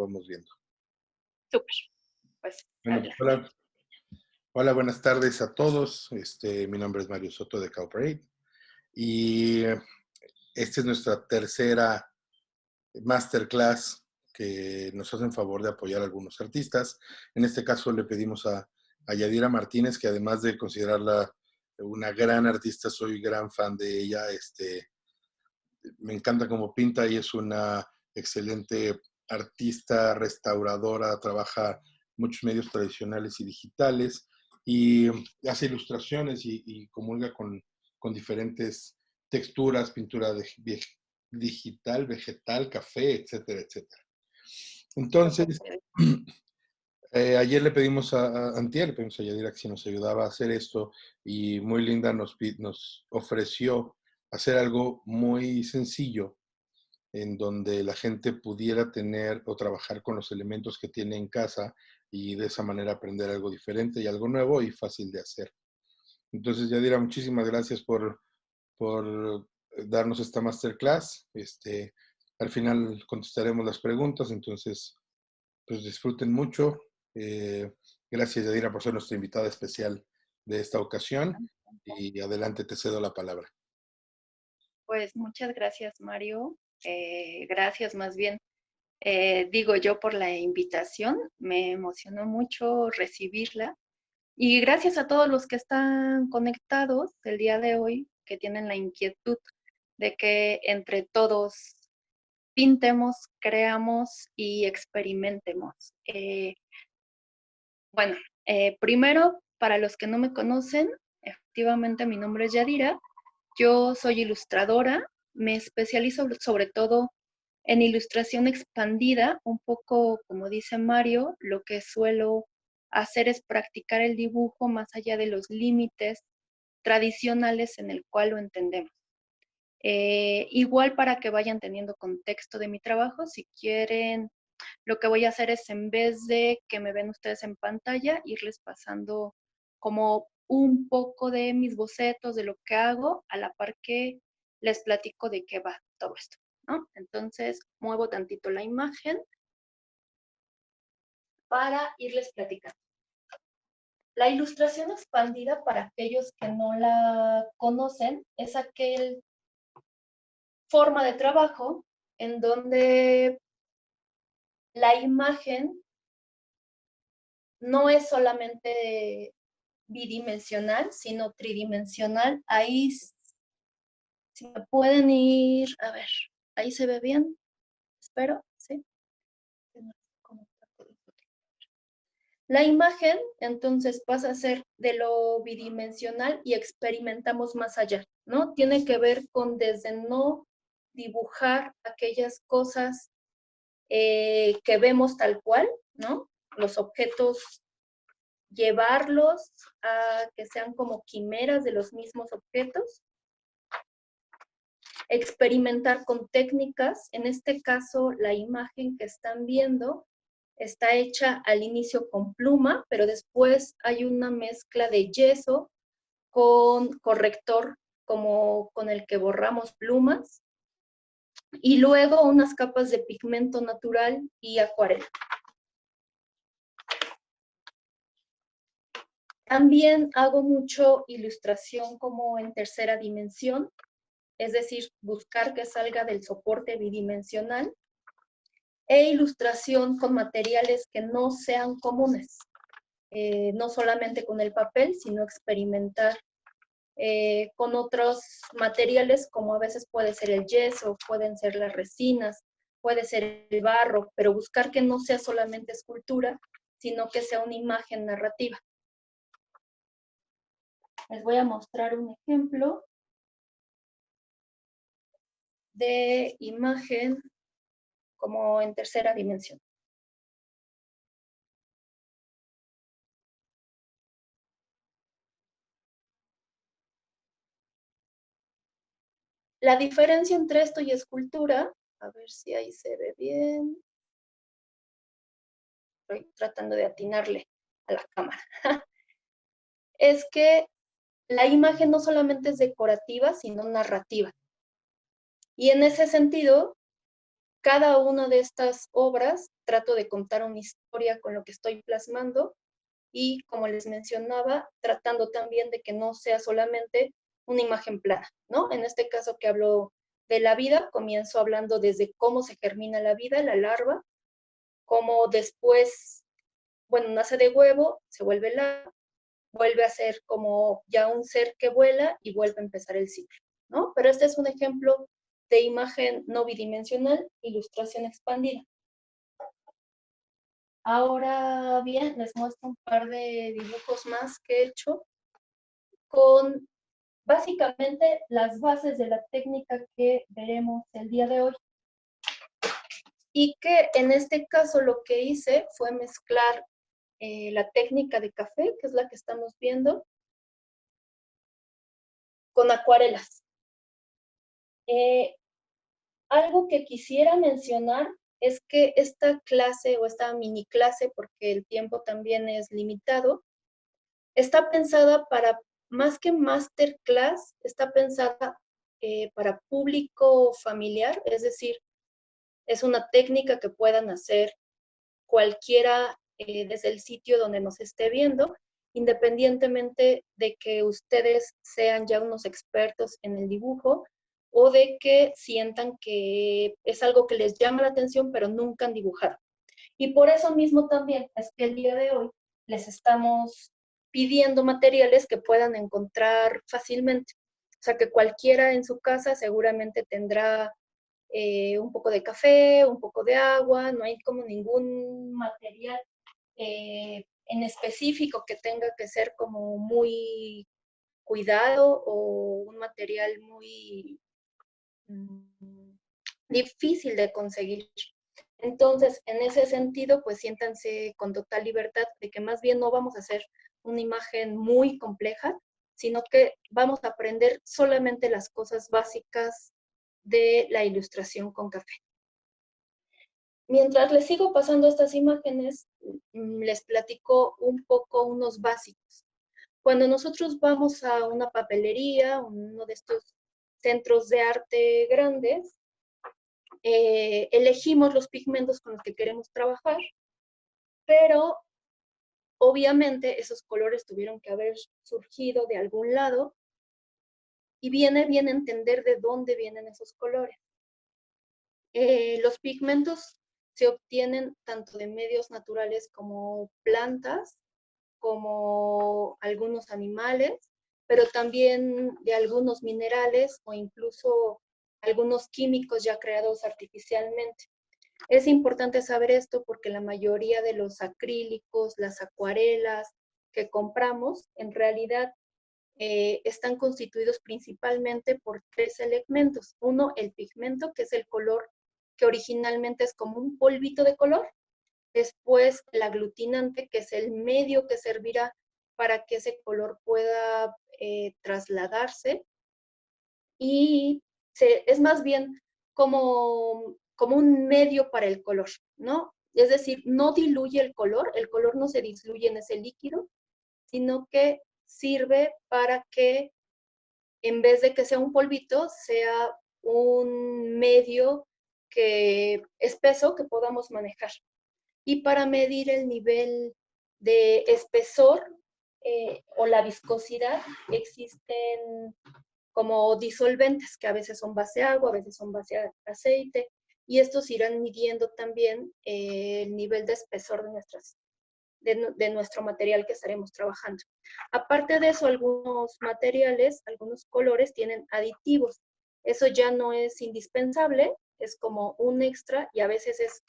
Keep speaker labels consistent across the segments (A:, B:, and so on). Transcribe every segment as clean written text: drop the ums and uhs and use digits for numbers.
A: vamos viendo.
B: Súper. Pues,
A: Bueno,
B: adelante.
A: hola, buenas tardes a todos. Mi nombre es Mario Soto de Cooperate y esta es nuestra tercera masterclass que nos hacen favor de apoyar a algunos artistas. En este caso le pedimos a Yadira Martínez, que además de considerarla una gran artista, soy gran fan de ella. Me encanta cómo pinta y es una excelente artista, restauradora, trabaja muchos medios tradicionales y digitales y hace ilustraciones y comulga con diferentes texturas, pintura digital, vegetal, café, etcétera, etcétera. Entonces, ayer le pedimos antier le pedimos a Yadira que si nos ayudaba a hacer esto y muy linda nos ofreció hacer algo muy sencillo en donde la gente pudiera tener o trabajar con los elementos que tiene en casa y de esa manera aprender algo diferente y algo nuevo y fácil de hacer. Entonces, Yadira, muchísimas gracias por darnos esta masterclass. Al final contestaremos las preguntas, entonces, pues disfruten mucho. Gracias, Yadira, por ser nuestra invitada especial de esta ocasión y adelante, te cedo la palabra.
B: Pues muchas gracias, Mario. Gracias más bien, digo yo, por la invitación. Me emocionó mucho recibirla. Y gracias a todos los que están conectados el día de hoy, que tienen la inquietud de que entre todos pintemos, creamos y experimentemos. Bueno, primero, para los que no me conocen, efectivamente mi nombre es Yadira. Yo soy ilustradora, me especializo sobre todo en ilustración expandida, un poco como dice Mario, lo que suelo hacer es practicar el dibujo más allá de los límites tradicionales en el cual lo entendemos. Igual para que vayan teniendo contexto de mi trabajo, si quieren, lo que voy a hacer es en vez de que me ven ustedes en pantalla, irles pasando como un poco de mis bocetos, de lo que hago, a la par que les platico de qué va todo esto, ¿no? Entonces, muevo tantito la imagen para irles platicando. La ilustración expandida, para aquellos que no la conocen, es aquel forma de trabajo en donde la imagen no es solamente bidimensional, sino tridimensional. Ahí, si me pueden ir, a ver, ahí se ve bien, espero, ¿sí? La imagen, entonces, pasa a ser de lo bidimensional y experimentamos más allá, ¿no? Tiene que ver con desde no dibujar aquellas cosas que vemos tal cual, ¿no? Los objetos, llevarlos a que sean como quimeras de los mismos objetos, experimentar con técnicas. En este caso, la imagen que están viendo está hecha al inicio con pluma, pero después hay una mezcla de yeso con corrector, como con el que borramos plumas, y luego unas capas de pigmento natural y acuarela. También hago mucho ilustración como en tercera dimensión, es decir, buscar que salga del soporte bidimensional, e ilustración con materiales que no sean comunes, no solamente con el papel, sino experimentar con otros materiales, como a veces puede ser el yeso, pueden ser las resinas, puede ser el barro, pero buscar que no sea solamente escultura, sino que sea una imagen narrativa. Les voy a mostrar un ejemplo de imagen como en tercera dimensión. La diferencia entre esto y escultura, a ver si ahí se ve bien. Estoy tratando de atinarle a la cámara. Es que la imagen no solamente es decorativa, sino narrativa. Y en ese sentido, cada una de estas obras trato de contar una historia con lo que estoy plasmando y, como les mencionaba, tratando también de que no sea solamente una imagen plana, ¿no? En este caso que hablo de la vida, comienzo hablando desde cómo se germina la vida, la larva, cómo después, bueno, nace de huevo, se vuelve larva, vuelve a ser como ya un ser que vuela y vuelve a empezar el ciclo, ¿no? Pero este es un ejemplo de imagen no bidimensional, ilustración expandida. Ahora bien, les muestro un par de dibujos más que he hecho con básicamente las bases de la técnica que veremos el día de hoy. Y que en este caso lo que hice fue mezclar la técnica de café, que es la que estamos viendo, con acuarelas. Algo que quisiera mencionar es que esta clase o esta mini clase, porque el tiempo también es limitado, está pensada para, más que masterclass, está pensada para público familiar, es decir, es una técnica que puedan hacer cualquiera desde el sitio donde nos esté viendo, independientemente de que ustedes sean ya unos expertos en el dibujo o de que sientan que es algo que les llama la atención, pero nunca han dibujado. Y por eso mismo también es que el día de hoy les estamos pidiendo materiales que puedan encontrar fácilmente. O sea, que cualquiera en su casa seguramente tendrá un poco de café, un poco de agua, no hay como ningún material en específico que tenga que ser como muy cuidado o un material muy difícil de conseguir. Entonces, en ese sentido, pues siéntanse con total libertad de que más bien no vamos a hacer una imagen muy compleja, sino que vamos a aprender solamente las cosas básicas de la ilustración con café. Mientras les sigo pasando estas imágenes, les platico un poco unos básicos. Cuando nosotros vamos a una papelería, uno de estos centros de arte grandes, elegimos los pigmentos con los que queremos trabajar, pero obviamente esos colores tuvieron que haber surgido de algún lado y viene bien entender de dónde vienen esos colores. Los pigmentos se obtienen tanto de medios naturales como plantas, como algunos animales, pero también de algunos minerales o incluso algunos químicos ya creados artificialmente. Es importante saber esto porque la mayoría de los acrílicos, las acuarelas que compramos, en realidad están constituidos principalmente por tres elementos. Uno, el pigmento, que es el color que originalmente es como un polvito de color. Después, el aglutinante, que es el medio que servirá para que ese color pueda trasladarse. Y es más bien como un medio para el color, ¿no? Es decir, no diluye el color no se diluye en ese líquido, sino que sirve para que en vez de que sea un polvito, sea un medio que espeso que podamos manejar. Y para medir el nivel de espesor o la viscosidad, existen como disolventes que a veces son base agua, a veces son base aceite, y estos irán midiendo también el nivel de espesor de nuestro material que estaremos trabajando. Aparte de eso, algunos materiales, algunos colores tienen aditivos. Eso ya no es indispensable, es como un extra y a veces es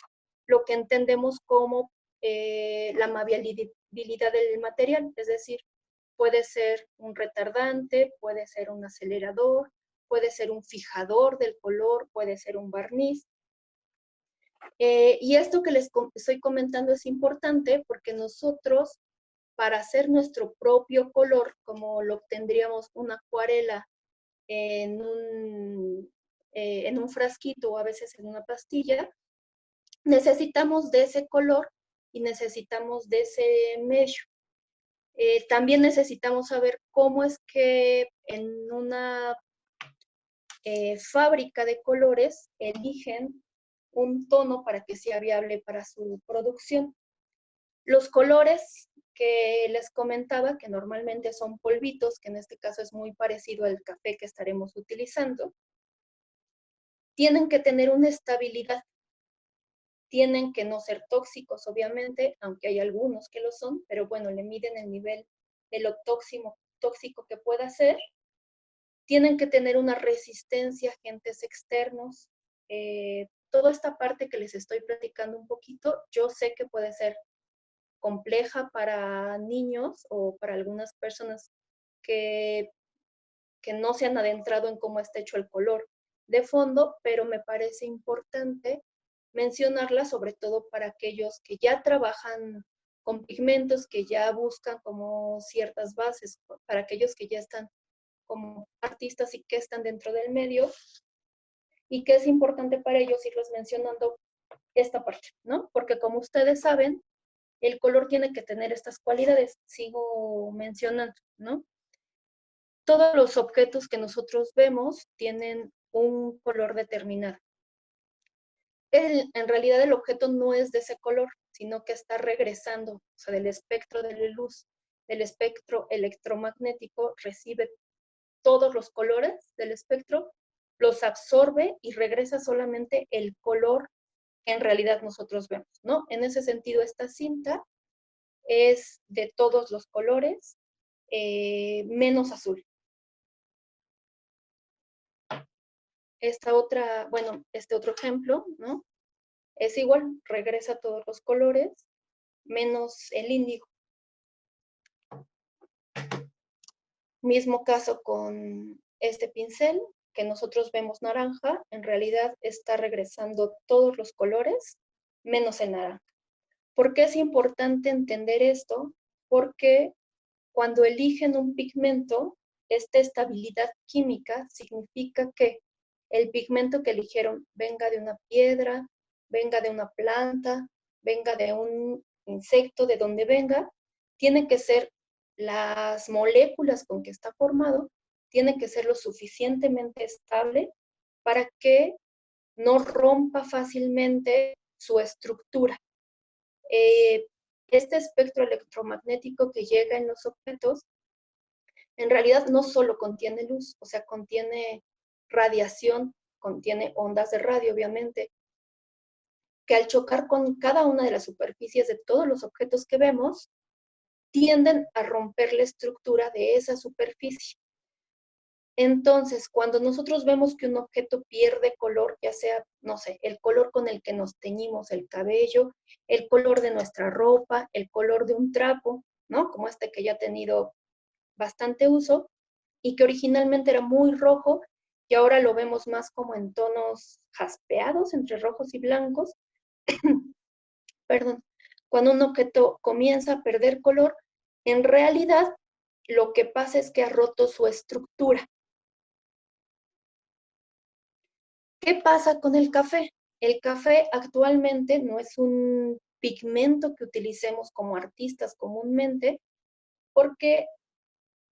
B: lo que entendemos como la malleabilidad del material, es decir, puede ser un retardante, puede ser un acelerador, puede ser un fijador del color, puede ser un barniz. Y esto que les estoy comentando es importante porque nosotros, para hacer nuestro propio color, como lo obtendríamos una acuarela en un frasquito o a veces en una pastilla, necesitamos de ese color y necesitamos de ese medio. También necesitamos saber cómo es que en una fábrica de colores eligen un tono para que sea viable para su producción. Los colores que les comentaba, que normalmente son polvitos, que en este caso es muy parecido al café que estaremos utilizando, tienen que tener una estabilidad, tienen que no ser tóxicos, obviamente, aunque hay algunos que lo son, pero bueno, le miden el nivel de lo tóxico que pueda ser. Tienen que tener una resistencia a agentes externos. Toda esta parte que les estoy platicando un poquito, yo sé que puede ser compleja para niños o para algunas personas que, que no se han adentrado en cómo está hecho el color de fondo, pero me parece importante mencionarla, sobre todo para aquellos que ya trabajan con pigmentos, que ya buscan como ciertas bases, para aquellos que ya están como artistas y que están dentro del medio, y que es importante para ellos irlos mencionando esta parte, ¿no? Porque como ustedes saben, el color tiene que tener estas cualidades, sigo mencionando, ¿no? Todos los objetos que nosotros vemos tienen un color determinado. En realidad el objeto no es de ese color, sino que está regresando, o sea, del espectro de la luz, del espectro electromagnético, recibe todos los colores del espectro, los absorbe y regresa solamente el color que en realidad nosotros vemos, ¿no? En ese sentido, esta cinta es de todos los colores, menos azul. Este otro ejemplo, ¿no? Es igual, regresa todos los colores, menos el índigo. Mismo caso con este pincel, que nosotros vemos naranja, en realidad está regresando todos los colores, menos el naranja. ¿Por qué es importante entender esto? Porque cuando eligen un pigmento, esta estabilidad química significa que el pigmento que eligieron venga de una piedra, venga de una planta, venga de un insecto, de donde venga, tiene que ser las moléculas con que está formado, tiene que ser lo suficientemente estable para que no rompa fácilmente su estructura. Este espectro electromagnético que llega en los objetos, en realidad no solo contiene luz, o sea, contiene radiación, contiene ondas de radio, obviamente, que al chocar con cada una de las superficies de todos los objetos que vemos, tienden a romper la estructura de esa superficie. Entonces, cuando nosotros vemos que un objeto pierde color, ya sea, no sé, el color con el que nos teñimos el cabello, el color de nuestra ropa, el color de un trapo, ¿no? Como este que ya ha tenido bastante uso y que originalmente era muy rojo y ahora lo vemos más como en tonos jaspeados entre rojos y blancos. Perdón. Cuando un objeto comienza a perder color, en realidad lo que pasa es que ha roto su estructura. ¿Qué pasa con el café? El café actualmente no es un pigmento que utilicemos como artistas comúnmente porque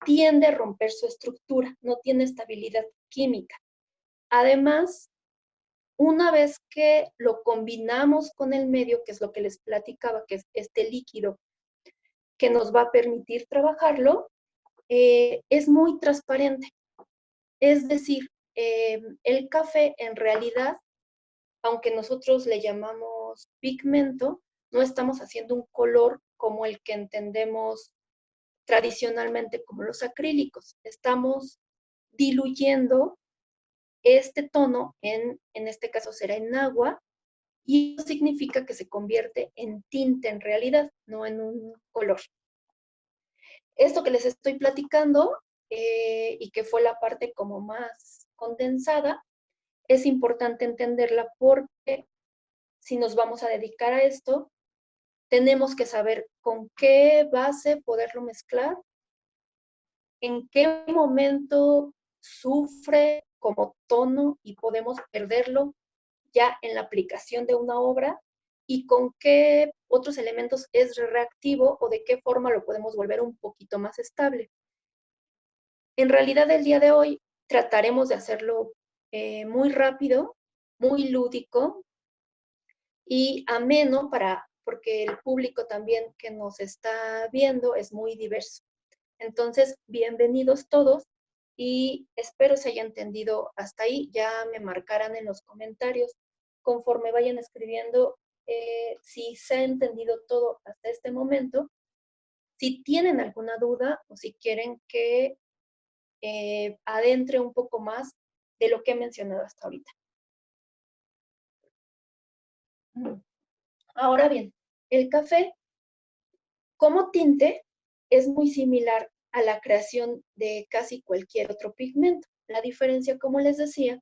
B: tiende a romper su estructura, no tiene estabilidad química. Además, una vez que lo combinamos con el medio, que es lo que les platicaba, que es este líquido que nos va a permitir trabajarlo, es muy transparente. Es decir, el café en realidad, aunque nosotros le llamamos pigmento, no estamos haciendo un color como el que entendemos tradicionalmente como los acrílicos. Estamos diluyendo este tono, en este caso será en agua, y eso significa que se convierte en tinte en realidad, no en un color. Esto que les estoy platicando y que fue la parte como más condensada, es importante entenderla porque si nos vamos a dedicar a esto, tenemos que saber con qué base poderlo mezclar, en qué momento sufre como tono y podemos perderlo ya en la aplicación de una obra y con qué otros elementos es reactivo o de qué forma lo podemos volver un poquito más estable. En realidad, el día de hoy trataremos de hacerlo muy rápido, muy lúdico, y ameno porque el público también que nos está viendo es muy diverso. Entonces, bienvenidos todos y espero se haya entendido hasta ahí. Ya me marcarán en los comentarios conforme vayan escribiendo si se ha entendido todo hasta este momento, si tienen alguna duda o si quieren que adentre un poco más de lo que he mencionado hasta ahorita. Ahora bien, el café como tinte es muy similar a la creación de casi cualquier otro pigmento. La diferencia, como les decía,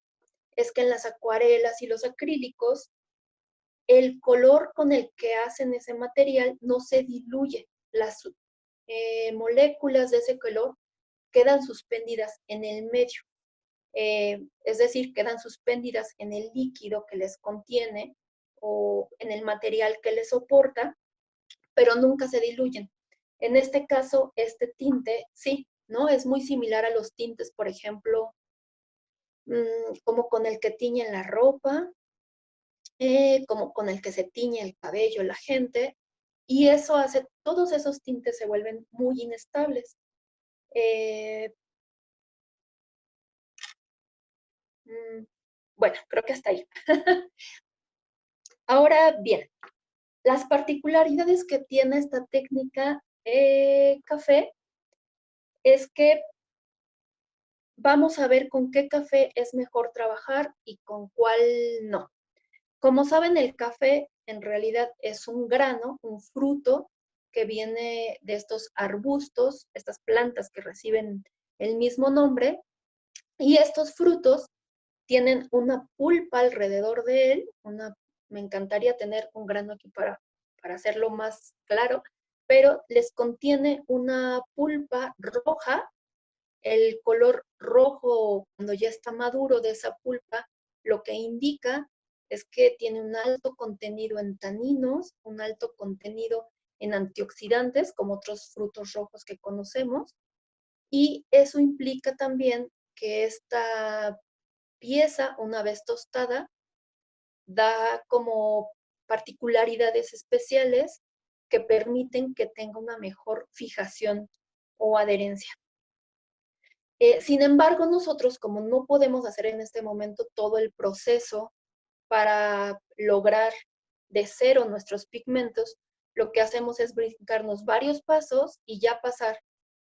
B: es que en las acuarelas y los acrílicos, el color con el que hacen ese material no se diluye. Las moléculas de ese color quedan suspendidas en el medio. Es decir, quedan suspendidas en el líquido que les contiene o en el material que les soporta, pero nunca se diluyen. En este caso, este tinte, sí, ¿no? Es muy similar a los tintes, por ejemplo, como con el que tiñen la ropa, como con el que se tiñe el cabello la gente, y eso hace, todos esos tintes se vuelven muy inestables. Eh, bueno, creo que hasta ahí. Ahora bien, las particularidades que tiene esta técnica café es que vamos a ver con qué café es mejor trabajar y con cuál no. Como saben, el café en realidad es un grano, un fruto que viene de estos arbustos, estas plantas que reciben el mismo nombre, y estos frutos tienen una pulpa alrededor de él, me encantaría tener un grano aquí para hacerlo más claro, pero les contiene una pulpa roja. El color rojo, cuando ya está maduro de esa pulpa, lo que indica es que tiene un alto contenido en taninos, un alto contenido en antioxidantes, como otros frutos rojos que conocemos, y eso implica también que esta pieza, una vez tostada, da como particularidades especiales que permiten que tenga una mejor fijación o adherencia. Sin embargo, nosotros, como no podemos hacer en este momento todo el proceso para lograr de cero nuestros pigmentos, lo que hacemos es brincarnos varios pasos y ya pasar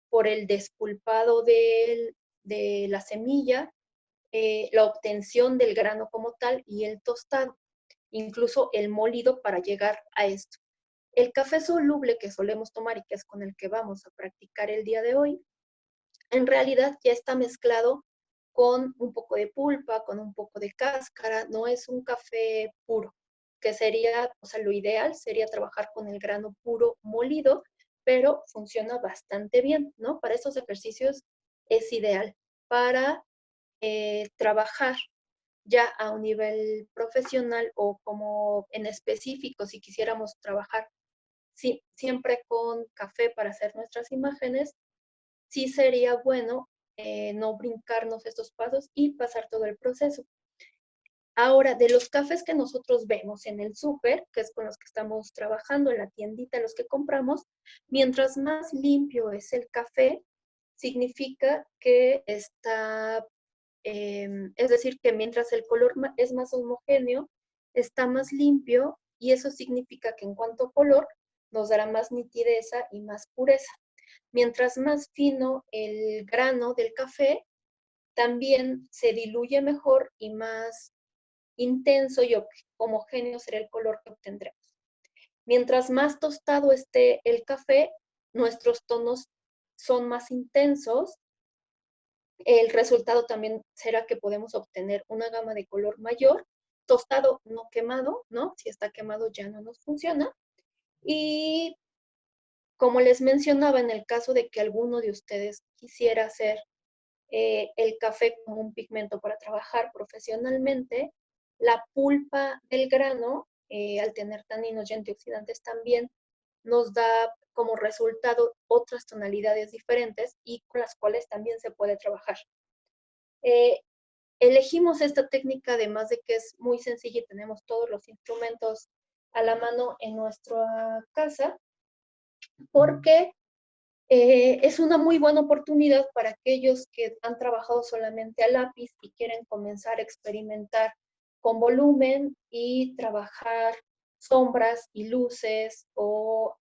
B: por el despulpado de la semilla, la obtención del grano como tal y el tostado, incluso el molido para llegar a esto. El café soluble que solemos tomar y que es con el que vamos a practicar el día de hoy, en realidad ya está mezclado con un poco de pulpa, con un poco de cáscara, no es un café puro, que sería, o sea, lo ideal sería trabajar con el grano puro molido, pero funciona bastante bien, ¿no? Para estos ejercicios es ideal. Para trabajar ya a un nivel profesional o como en específico, si quisiéramos trabajar siempre con café para hacer nuestras imágenes, sí sería bueno no brincarnos estos pasos y pasar todo el proceso. Ahora, de los cafés que nosotros vemos en el súper, que es con los que estamos trabajando en la tiendita, los que compramos, mientras más limpio es el café, significa que está, es decir, que mientras el color es más homogéneo, está más limpio y eso significa que en cuanto a color nos dará más nitidez y más pureza. Mientras más fino el grano del café, también se diluye mejor y más intenso y homogéneo será el color que obtendremos. Mientras más tostado esté el café, nuestros tonos son más intensos. El resultado también será que podemos obtener una gama de color mayor, tostado no quemado, ¿no? Si está quemado ya no nos funciona. Y como les mencionaba, en el caso de que alguno de ustedes quisiera hacer el café como un pigmento para trabajar profesionalmente, la pulpa del grano, al tener taninos y antioxidantes también, nos da como resultado otras tonalidades diferentes y con las cuales también se puede trabajar. Elegimos esta técnica además de que es muy sencilla y tenemos todos los instrumentos a la mano en nuestra casa, porque es una muy buena oportunidad para aquellos que han trabajado solamente a lápiz y quieren comenzar a experimentar con volumen y trabajar sombras y luces o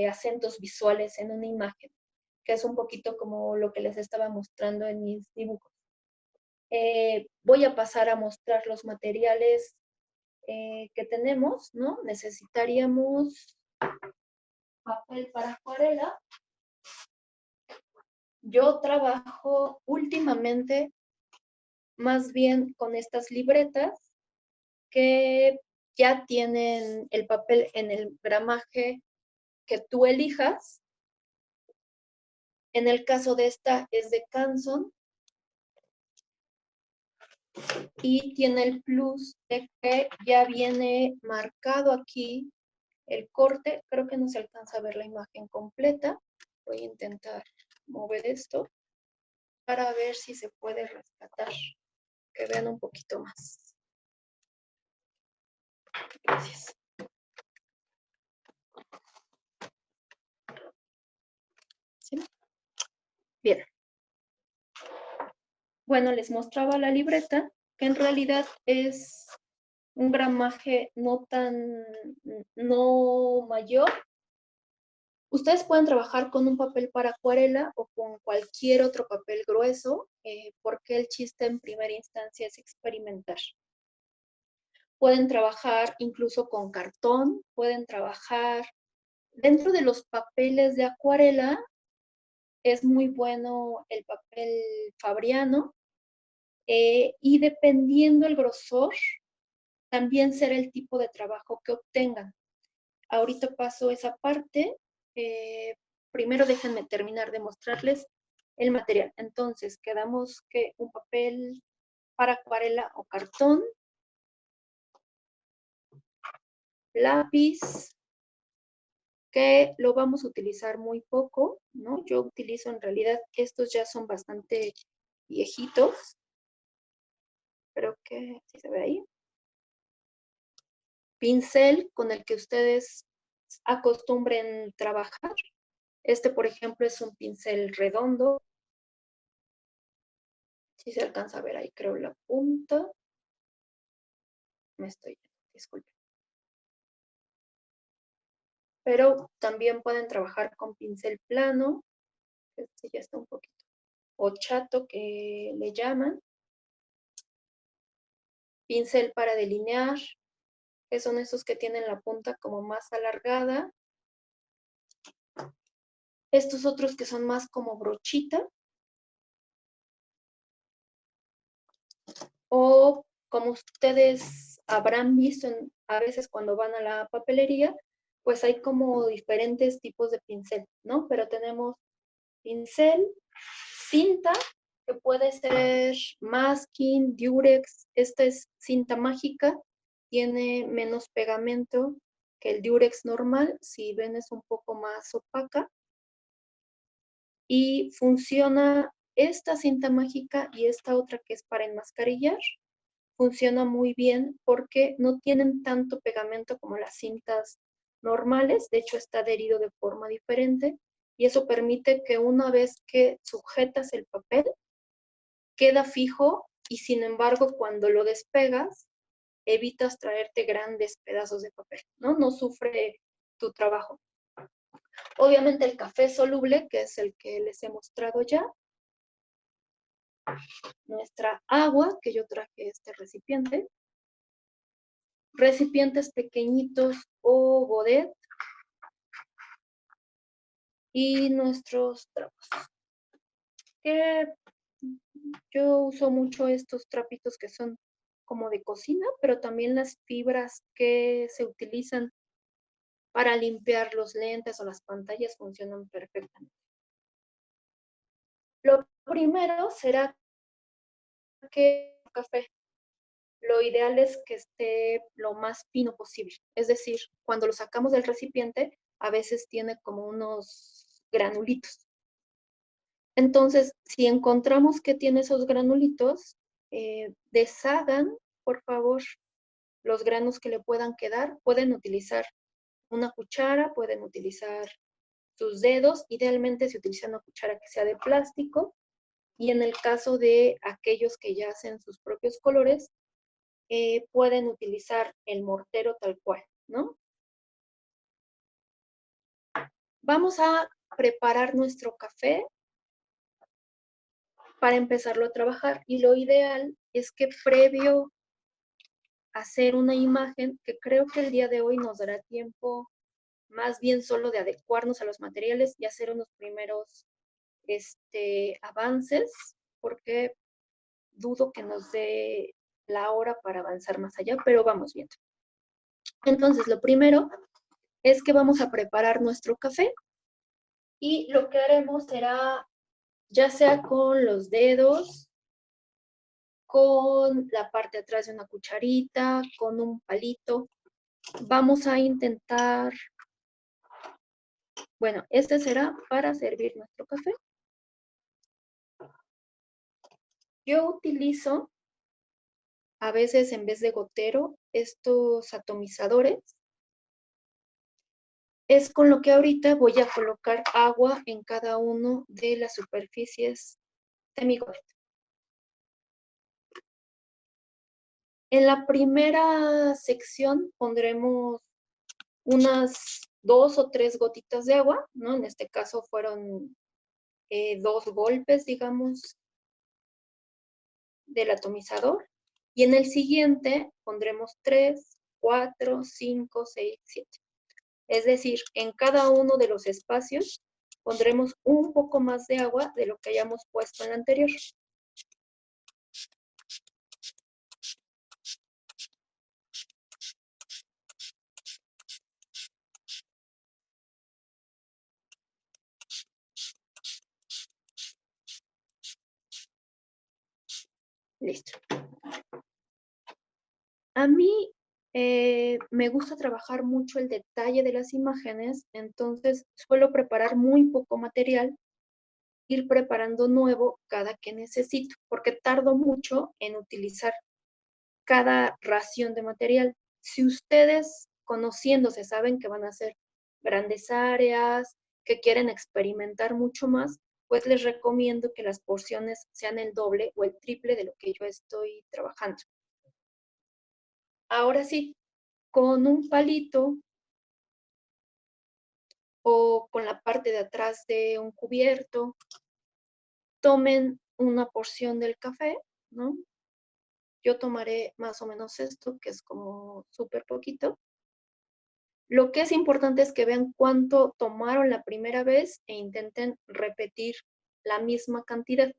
B: acentos visuales en una imagen, que es un poquito como lo que les estaba mostrando en mis dibujos. Voy a pasar a mostrar los materiales que tenemos, ¿no? Necesitaríamos papel para acuarela. Yo trabajo últimamente más bien con estas libretas que ya tienen el papel en el gramaje que tú elijas. En el caso de esta es de Canson y tiene el plus de que ya viene marcado aquí el corte. Creo que no se alcanza a ver la imagen completa. Voy a intentar mover esto para ver si se puede rescatar, que vean un poquito más. Gracias. ¿Sí? Bien. Bueno, les mostraba la libreta, que en realidad es un gramaje no mayor. Ustedes pueden trabajar con un papel para acuarela o con cualquier otro papel grueso, porque el chiste en primera instancia es experimentar. Pueden trabajar incluso con cartón, pueden trabajar dentro de los papeles de acuarela. Es muy bueno el papel fabriano, y dependiendo el grosor, también será el tipo de trabajo que obtengan. Ahorita paso esa parte. Primero déjenme terminar de mostrarles el material. Entonces, quedamos que un papel para acuarela o cartón, lápiz, que lo vamos a utilizar muy poco, ¿no? Yo utilizo en realidad, estos ya son bastante viejitos. Espero que sí se ve ahí. Pincel con el que ustedes acostumbren trabajar. Este, por ejemplo, es un pincel redondo. Si se alcanza a ver ahí, creo, la punta. Disculpen. Pero también pueden trabajar con pincel plano, que este ya está un poquito, o chato, que le llaman. Pincel para delinear, que son esos que tienen la punta como más alargada. Estos otros que son más como brochita. O como ustedes habrán visto a veces cuando van a la papelería, pues hay como diferentes tipos de pincel, ¿no? Pero tenemos pincel, cinta, que puede ser masking, durex. Esta es cinta mágica, tiene menos pegamento que el durex normal. Si ven, es un poco más opaca. Y funciona esta cinta mágica y esta otra que es para enmascarillar. Funciona muy bien porque no tienen tanto pegamento como las cintas normales. De hecho, está adherido de forma diferente y eso permite que una vez que sujetas el papel, queda fijo y sin embargo, cuando lo despegas, evitas traerte grandes pedazos de papel, ¿no? No sufre tu trabajo. Obviamente el café soluble, que es el que les he mostrado ya. Nuestra agua, que yo traje este recipiente. Recipientes pequeñitos o godet. Y nuestros trapos. Que yo uso mucho estos trapitos que son como de cocina, pero también las fibras que se utilizan para limpiar los lentes o las pantallas funcionan perfectamente. Lo primero será que el café, lo ideal es que esté lo más fino posible. Es decir, cuando lo sacamos del recipiente, a veces tiene como unos granulitos. Entonces, si encontramos que tiene esos granulitos, deshagan, por favor, los granos que le puedan quedar. Pueden utilizar una cuchara, pueden utilizar sus dedos. Idealmente se utiliza una cuchara que sea de plástico. Y en el caso de aquellos que ya hacen sus propios colores, pueden utilizar el mortero tal cual, ¿no? Vamos a preparar nuestro café para empezarlo a trabajar. Y lo ideal es que previo a hacer una imagen, que creo que el día de hoy nos dará tiempo más bien solo de adecuarnos a los materiales y hacer unos primeros avances, porque dudo que nos dé la hora para avanzar más allá, pero vamos viendo. Entonces, lo primero es que vamos a preparar nuestro café y lo que haremos será, ya sea con los dedos, con la parte de atrás de una cucharita, con un palito, vamos a intentar, bueno, este será para servir nuestro café. Yo utilizo, a veces en vez de gotero, estos atomizadores. Es con lo que ahorita voy a colocar agua en cada uno de las superficies de mi gotero. En la primera sección pondremos unas 2 o 3 gotitas de agua, ¿no? En este caso fueron 2 golpes, digamos, del atomizador. Y en el siguiente pondremos 3, 4, 5, 6, 7. Es decir, en cada uno de los espacios pondremos un poco más de agua de lo que hayamos puesto en el anterior. Listo. A mí me gusta trabajar mucho el detalle de las imágenes, entonces suelo preparar muy poco material, ir preparando nuevo cada que necesito, porque tardo mucho en utilizar cada ración de material. Si ustedes conociéndose saben que van a hacer grandes áreas, que quieren experimentar mucho más, pues les recomiendo que las porciones sean el doble o el triple de lo que yo estoy trabajando. Ahora sí, con un palito o con la parte de atrás de un cubierto, tomen una porción del café, ¿no? Yo tomaré más o menos esto, que es como súper poquito. Lo que es importante es que vean cuánto tomaron la primera vez e intenten repetir la misma cantidad.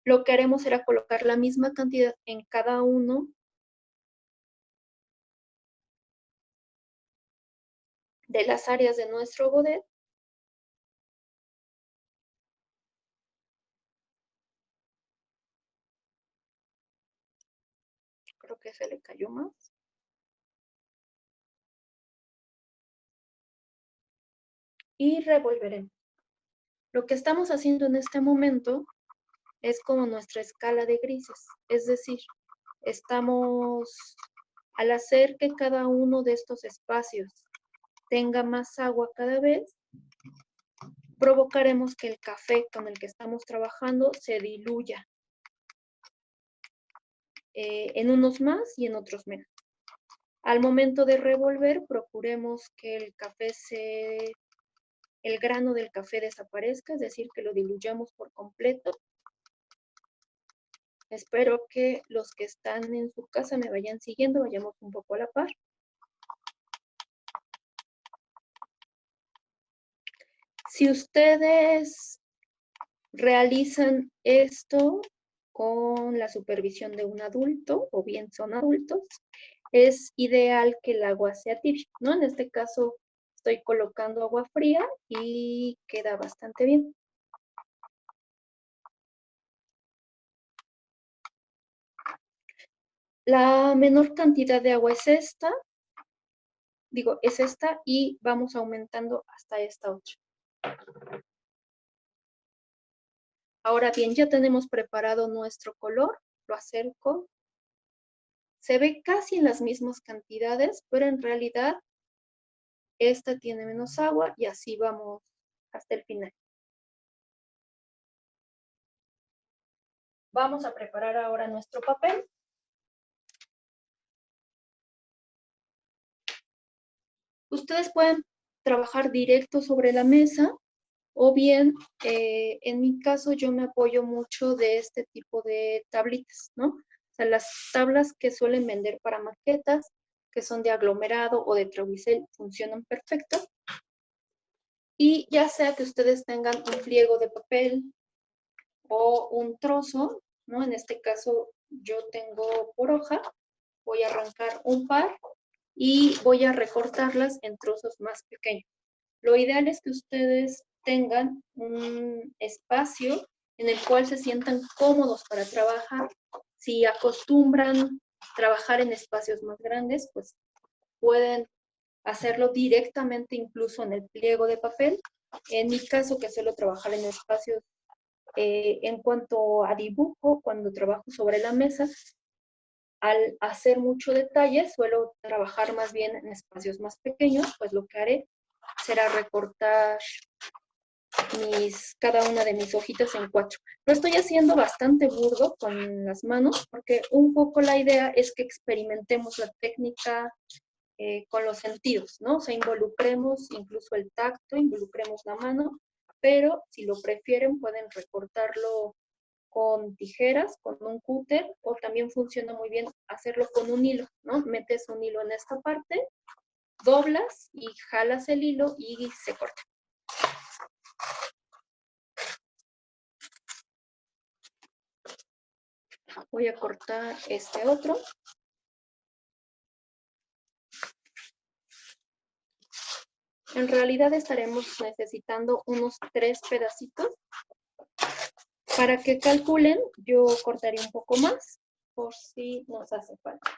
B: Lo que haremos será colocar la misma cantidad en cada uno de las áreas de nuestro godet. Creo que se le cayó más. Y revolveremos. Lo que estamos haciendo en este momento es como nuestra escala de grises, es decir, estamos, al hacer que cada uno de estos espacios tenga más agua cada vez, provocaremos que el café con el que estamos trabajando se diluya en unos más y en otros menos. Al momento de revolver, procuremos que el grano del café desaparezca, es decir, que lo diluyamos por completo. Espero que los que están en su casa me vayan siguiendo, vayamos un poco a la par. Si ustedes realizan esto con la supervisión de un adulto o bien son adultos, es ideal que el agua sea tibia, ¿no? En este caso estoy colocando agua fría y queda bastante bien. La menor cantidad de agua es esta, y vamos aumentando hasta esta otra. Ahora bien, ya tenemos preparado nuestro color, lo acerco. Se ve casi en las mismas cantidades, pero en realidad esta tiene menos agua y así vamos hasta el final. Vamos a preparar ahora nuestro papel. Ustedes pueden trabajar directo sobre la mesa o bien, en mi caso, yo me apoyo mucho de este tipo de tablitas, ¿no? O sea, las tablas que suelen vender para maquetas, que son de aglomerado o de Trebicel, funcionan perfecto. Y ya sea que ustedes tengan un pliego de papel o un trozo, ¿no? En este caso, yo tengo por hoja, voy a arrancar un par y voy a recortarlas en trozos más pequeños. Lo ideal es que ustedes tengan un espacio en el cual se sientan cómodos para trabajar. Si acostumbran trabajar en espacios más grandes, pues pueden hacerlo directamente incluso en el pliego de papel. En mi caso, que suelo trabajar en espacios, en cuanto a dibujo, cuando trabajo sobre la mesa, al hacer mucho detalle, suelo trabajar más bien en espacios más pequeños, pues lo que haré será recortar cada una de mis hojitas en 4. Lo estoy haciendo bastante burdo con las manos porque un poco la idea es que experimentemos la técnica con los sentidos, ¿no? O sea, involucremos incluso el tacto, involucremos la mano, pero si lo prefieren pueden recortarlo con tijeras, con un cúter, o también funciona muy bien hacerlo con un hilo, ¿no? Metes un hilo en esta parte, doblas y jalas el hilo y se corta. Voy a cortar este otro. En realidad estaremos necesitando unos 3 pedacitos. Para que calculen, yo cortaría un poco más por si nos hace falta.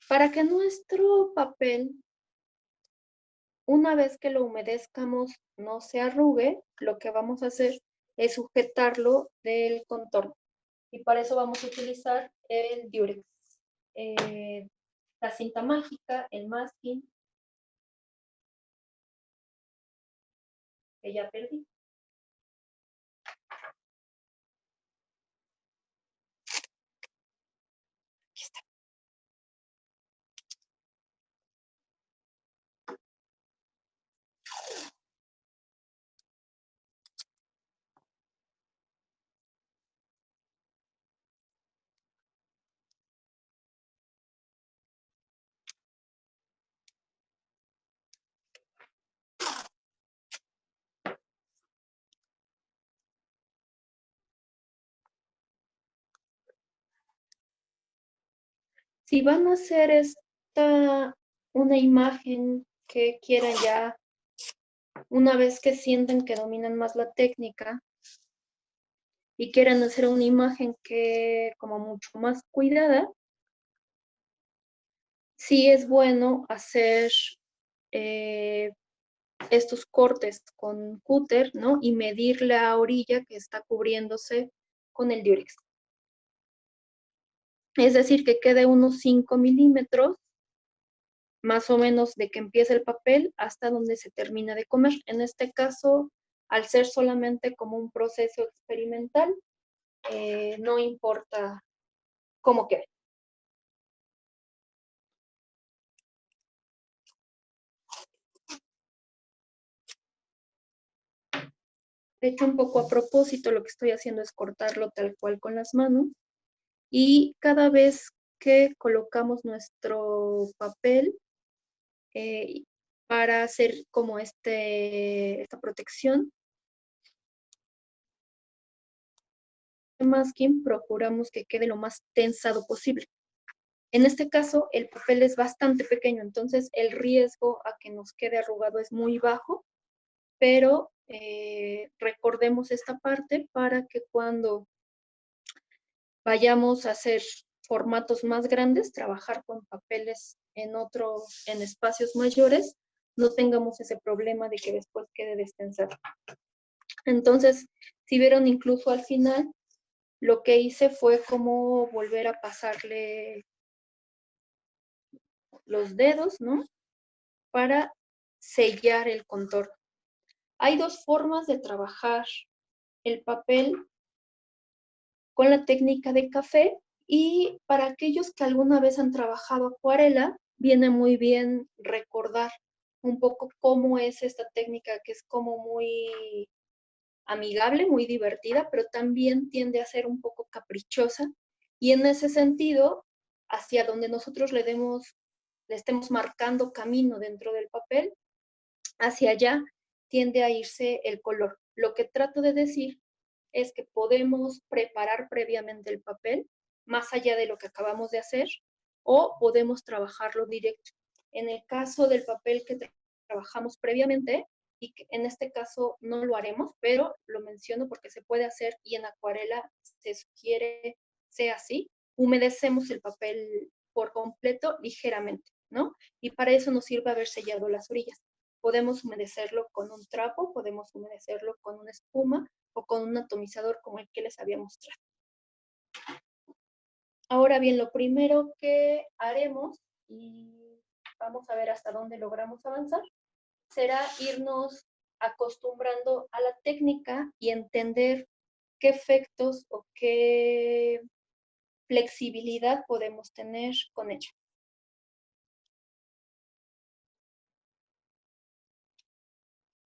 B: Para que nuestro papel, una vez que lo humedezcamos, no se arrugue, lo que vamos a hacer es sujetarlo del contorno. Y para eso vamos a utilizar el Durex, la cinta mágica, el masking, que ya perdí. Aquí está. Si van a hacer una imagen que quieran ya, una vez que sienten que dominan más la técnica y quieran hacer una imagen que como mucho más cuidada, sí es bueno hacer eh, estos cortes con cúter, ¿no? Y medir la orilla que está cubriéndose con el Durex. Es decir, que quede unos 5 milímetros más o menos de que empieza el papel hasta donde se termina de comer. En este caso, al ser solamente como un proceso experimental, no importa cómo quede. De hecho, un poco a propósito, lo que estoy haciendo es cortarlo tal cual con las manos. Y cada vez que colocamos nuestro papel, eh, para hacer como esta protección, masking, procuramos que quede lo más tensado posible. En este caso, el papel es bastante pequeño, entonces el riesgo a que nos quede arrugado es muy bajo, pero recordemos esta parte para que cuando vayamos a hacer formatos más grandes, trabajar con papeles en espacios mayores, no tengamos ese problema de que después quede destensado. Entonces, si vieron incluso al final, lo que hice fue como volver a pasarle los dedos, ¿no? Para sellar el contorno. Hay dos formas de trabajar el papel con la técnica de café, y para aquellos que alguna vez han trabajado acuarela, viene muy bien recordar un poco cómo es esta técnica, que es como muy amigable, muy divertida, pero también tiende a ser un poco caprichosa, y en ese sentido, hacia donde nosotros le estemos marcando camino dentro del papel, hacia allá tiende a irse el color. Lo que trato de decir es que podemos preparar previamente el papel, más allá de lo que acabamos de hacer, o podemos trabajarlo directo. En el caso del papel que trabajamos previamente, y que en este caso no lo haremos, pero lo menciono porque se puede hacer y en acuarela se sugiere sea así, humedecemos el papel por completo ligeramente, ¿no? Y para eso nos sirve haber sellado las orillas. Podemos humedecerlo con un trapo, podemos humedecerlo con una espuma o con un atomizador como el que les había mostrado. Ahora bien, lo primero que haremos, y vamos a ver hasta dónde logramos avanzar, será irnos acostumbrando a la técnica y entender qué efectos o qué flexibilidad podemos tener con ella.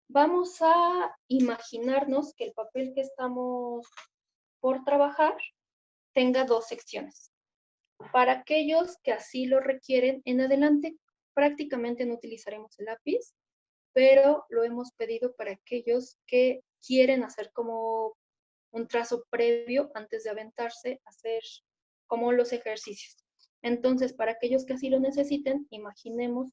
B: Vamos a imaginarnos que el papel que estamos por trabajar tenga dos secciones. Para aquellos que así lo requieren, en adelante prácticamente no utilizaremos el lápiz, pero lo hemos pedido para aquellos que quieren hacer como un trazo previo antes de aventarse a hacer como los ejercicios. Entonces, para aquellos que así lo necesiten, imaginemos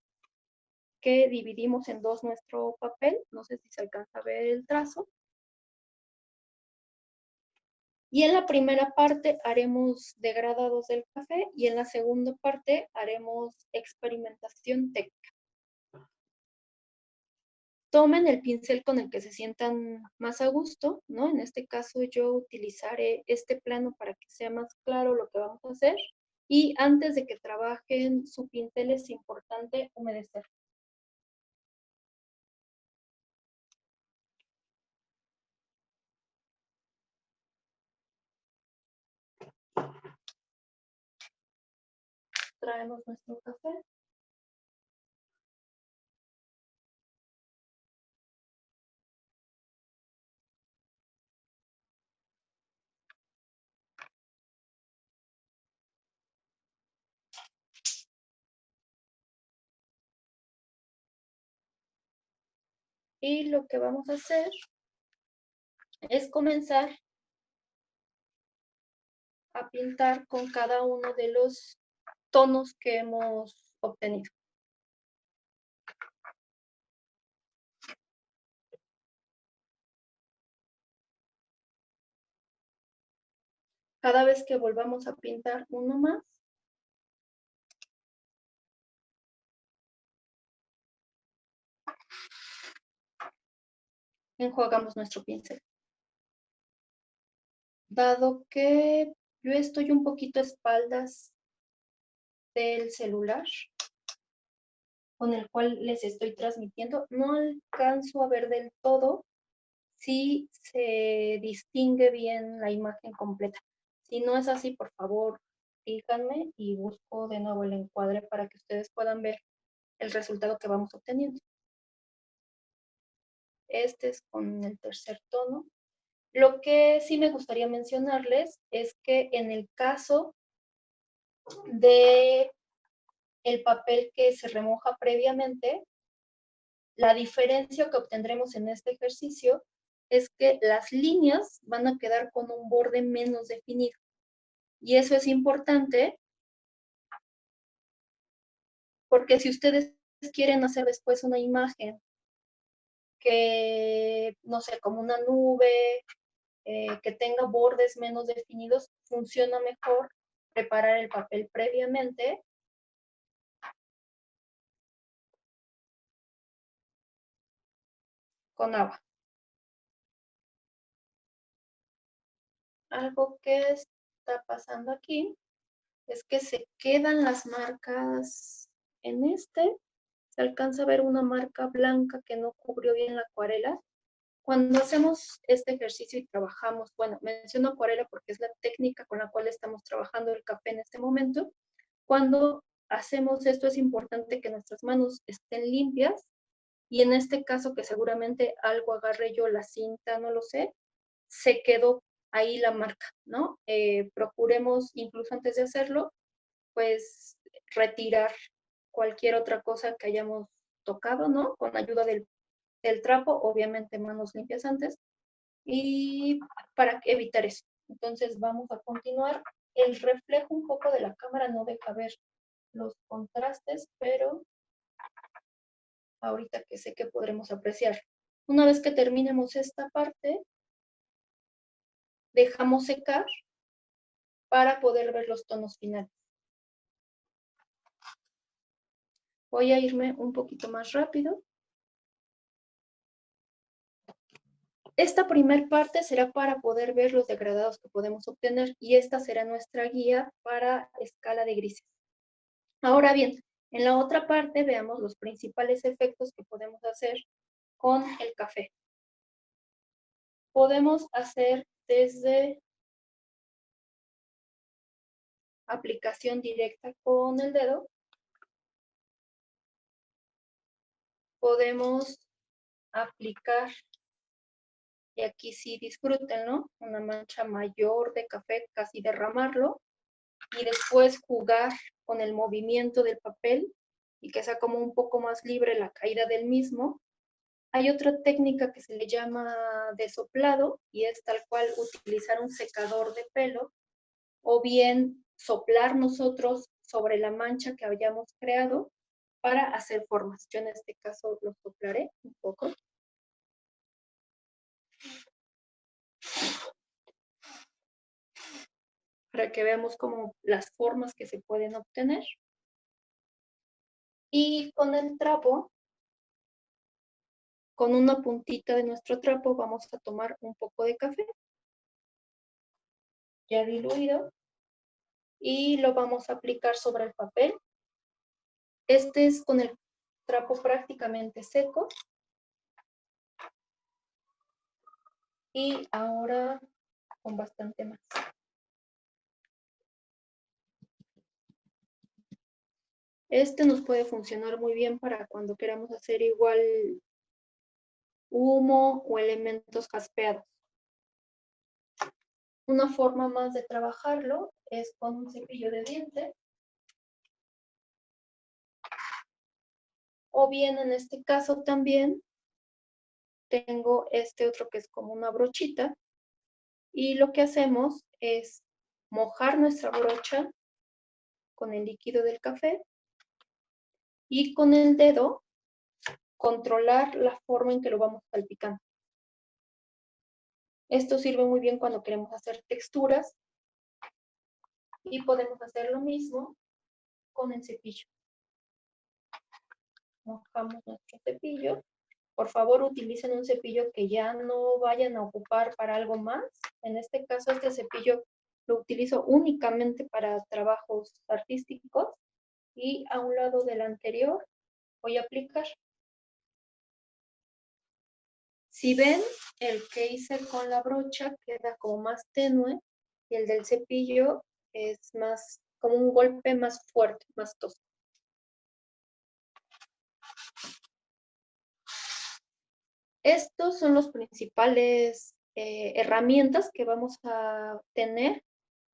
B: que dividimos en dos nuestro papel, no sé si se alcanza a ver el trazo, y en la primera parte haremos degradados del café y en la segunda parte haremos experimentación técnica. Tomen el pincel con el que se sientan más a gusto, ¿no? En este caso yo utilizaré este plano para que sea más claro lo que vamos a hacer. Y antes de que trabajen su pincel es importante humedecer. Traemos nuestro café. Y lo que vamos a hacer es comenzar a pintar con cada uno de los tonos que hemos obtenido. Cada vez que volvamos a pintar uno más, enjuagamos nuestro pincel. Dado que yo estoy un poquito a espaldas del celular con el cual les estoy transmitiendo, no alcanzo a ver del todo si se distingue bien la imagen completa. Si no es así, por favor, díganme y busco de nuevo el encuadre para que ustedes puedan ver el resultado que vamos obteniendo. Este es con el tercer tono. Lo que sí me gustaría mencionarles es que en el caso de el papel que se remoja previamente, la diferencia que obtendremos en este ejercicio es que las líneas van a quedar con un borde menos definido. Y eso es importante porque si ustedes quieren hacer después una imagen que, no sé, como una nube que tenga bordes menos definidos, funciona mejor preparar el papel previamente con agua. Algo que está pasando aquí es que se quedan las marcas en este. Se alcanza a ver una marca blanca que no cubrió bien la acuarela. Cuando hacemos este ejercicio y trabajamos, bueno, menciono acuarela porque es la técnica con la cual estamos trabajando el café en este momento. Cuando hacemos esto es importante que nuestras manos estén limpias y en este caso que seguramente algo agarré yo la cinta, no lo sé, se quedó ahí la marca, ¿no? Procuremos, incluso antes de hacerlo, pues retirar cualquier otra cosa que hayamos tocado, ¿no? Con ayuda del trapo, obviamente manos limpias antes, y para evitar eso. Entonces vamos a continuar. El reflejo un poco de la cámara no deja ver los contrastes, pero ahorita que sé que podremos apreciar. Una vez que terminemos esta parte, dejamos secar para poder ver los tonos finales. Voy a irme un poquito más rápido. Esta primer parte será para poder ver los degradados que podemos obtener y esta será nuestra guía para escala de grises. Ahora bien, en la otra parte veamos los principales efectos que podemos hacer con el café. Podemos hacer desde aplicación directa con el dedo. Podemos aplicar, y aquí sí disfrútenlo, una mancha mayor de café, casi derramarlo, y después jugar con el movimiento del papel y que sea como un poco más libre la caída del mismo. Hay otra técnica que se le llama desoplado y es tal cual utilizar un secador de pelo o bien soplar nosotros sobre la mancha que hayamos creado para hacer formas. Yo en este caso lo soplaré un poco. Para que veamos como las formas que se pueden obtener. Y con el trapo, con una puntita de nuestro trapo, vamos a tomar un poco de café ya diluido y lo vamos a aplicar sobre el papel. Este es con el trapo prácticamente seco. Y ahora con bastante más. Este nos puede funcionar muy bien para cuando queramos hacer igual humo o elementos jaspeados. Una forma más de trabajarlo es con un cepillo de dientes. O bien en este caso también tengo este otro que es como una brochita. Y lo que hacemos es mojar nuestra brocha con el líquido del café y con el dedo controlar la forma en que lo vamos salpicando. Esto sirve muy bien cuando queremos hacer texturas y podemos hacer lo mismo con el cepillo. Mojamos nuestro cepillo. Por favor, utilicen un cepillo que ya no vayan a ocupar para algo más. En este caso, este cepillo lo utilizo únicamente para trabajos artísticos y a un lado del anterior voy a aplicar. Si ven, el que hice con la brocha queda como más tenue y el del cepillo es más, como un golpe más fuerte, más tosco. Estos son los principales herramientas que vamos a tener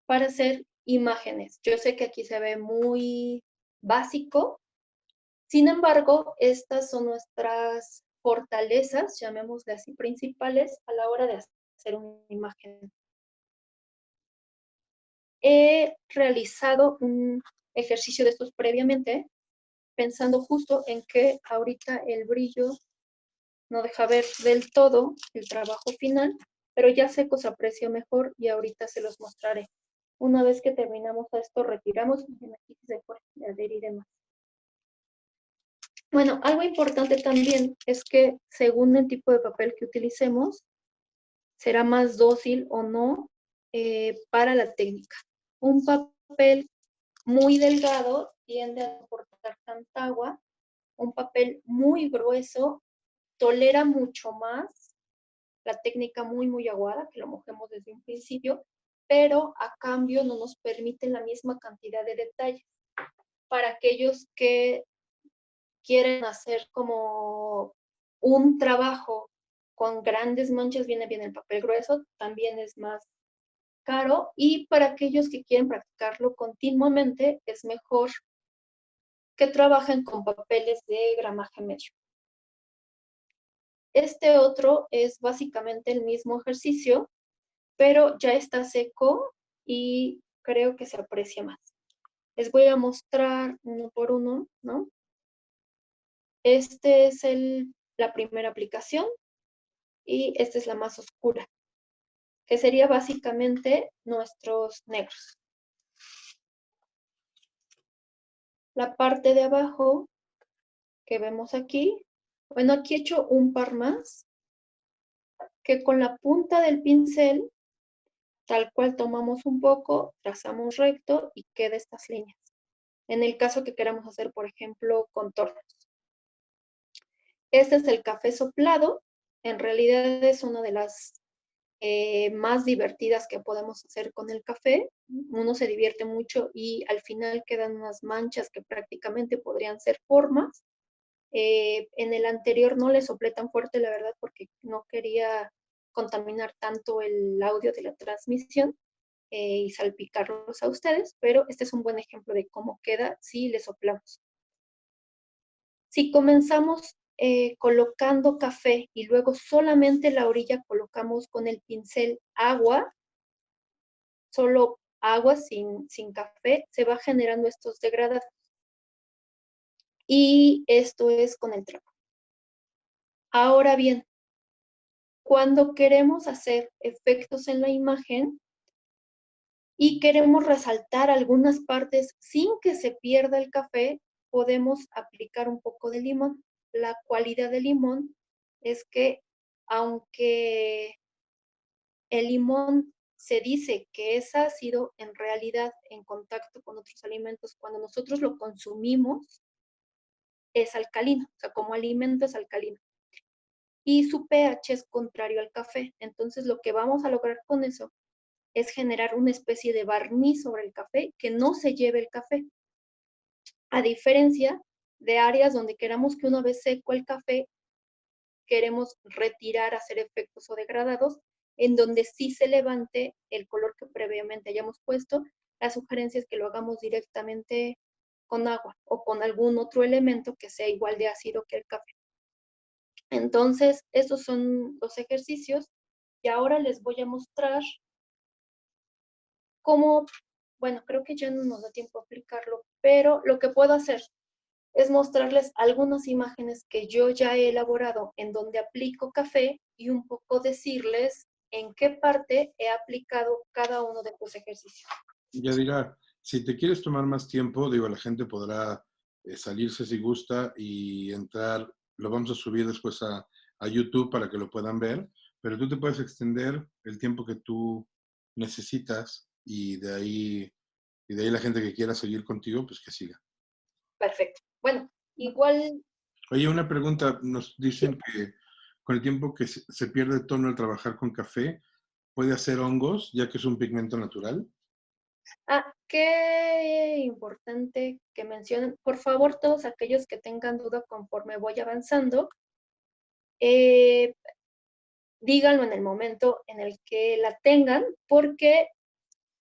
B: para hacer imágenes. Yo sé que aquí se ve muy básico, sin embargo, estas son nuestras fortalezas, llamémosle así, principales a la hora de hacer una imagen. He realizado un ejercicio de estos previamente, pensando justo en que ahorita el brillo no deja ver del todo el trabajo final, pero ya seco se aprecia mejor y ahorita se los mostraré. Una vez que terminamos esto, retiramos, miren, aquí se puede adherir y demás. Bueno, algo importante también es que según el tipo de papel que utilicemos, será más dócil o no para la técnica. Un papel muy delgado tiende a soportar tanta agua, un papel muy grueso tolera mucho más la técnica muy aguada, que lo mojemos desde un principio, pero a cambio no nos permite la misma cantidad de detalles. Para aquellos que quieren hacer como un trabajo con grandes manchas, viene bien el papel grueso, también es más caro, y para aquellos que quieren practicarlo continuamente, es mejor que trabajen con papeles de gramaje medio. Este otro es básicamente el mismo ejercicio, pero ya está seco y creo que se aprecia más. Les voy a mostrar uno por uno, ¿no? Este es la primera aplicación y esta es la más oscura, que sería básicamente nuestros negros. La parte de abajo que vemos aquí, bueno, aquí he hecho un par más, que con la punta del pincel, tal cual tomamos un poco, trazamos recto y queda estas líneas. En el caso que queramos hacer, por ejemplo, contornos. Este es el café soplado. En realidad es una de las más divertidas que podemos hacer con el café. Uno se divierte mucho y al final quedan unas manchas que prácticamente podrían ser formas. En el anterior no le soplé tan fuerte, la verdad, porque no quería contaminar tanto el audio de la transmisión y salpicarlos a ustedes, pero este es un buen ejemplo de cómo queda si le soplamos. Si comenzamos colocando café y luego solamente la orilla colocamos con el pincel agua, solo agua sin café, se va generando estos degradados. Y esto es con el trapo. Ahora bien, cuando queremos hacer efectos en la imagen y queremos resaltar algunas partes sin que se pierda el café, podemos aplicar un poco de limón. La cualidad del limón es que aunque el limón se dice que es ácido, en realidad en contacto con otros alimentos, cuando nosotros lo consumimos, es alcalino, o sea, como alimento es alcalino. Y su pH es contrario al café. Entonces, lo que vamos a lograr con eso es generar una especie de barniz sobre el café que no se lleve el café. A diferencia de áreas donde queramos que una vez seco el café, queremos retirar, hacer efectos o degradados, en donde sí se levante el color que previamente hayamos puesto. La sugerencia es que lo hagamos directamente con agua o con algún otro elemento que sea igual de ácido que el café. Entonces, estos son los ejercicios y ahora les voy a mostrar cómo, bueno, creo que ya no nos da tiempo a aplicarlo, pero lo que puedo hacer es mostrarles algunas imágenes que yo ya he elaborado en donde aplico café y un poco decirles en qué parte he aplicado cada uno de los ejercicios.
A: Ya dirá, si te quieres tomar más tiempo, digo, la gente podrá salirse si gusta y entrar, lo vamos a subir después a YouTube para que lo puedan ver, pero tú te puedes extender el tiempo que tú necesitas y de ahí la gente que quiera seguir contigo, pues que siga.
B: Perfecto. Bueno, igual,
A: Oye, una pregunta, nos
B: sí.
A: dicen que con el tiempo que se pierde tono al trabajar con café, puede hacer hongos, ya que es un pigmento natural.
B: Ah, qué importante que mencionen. Por favor, todos aquellos que tengan duda conforme voy avanzando, eh, díganlo en el momento en el que la tengan, porque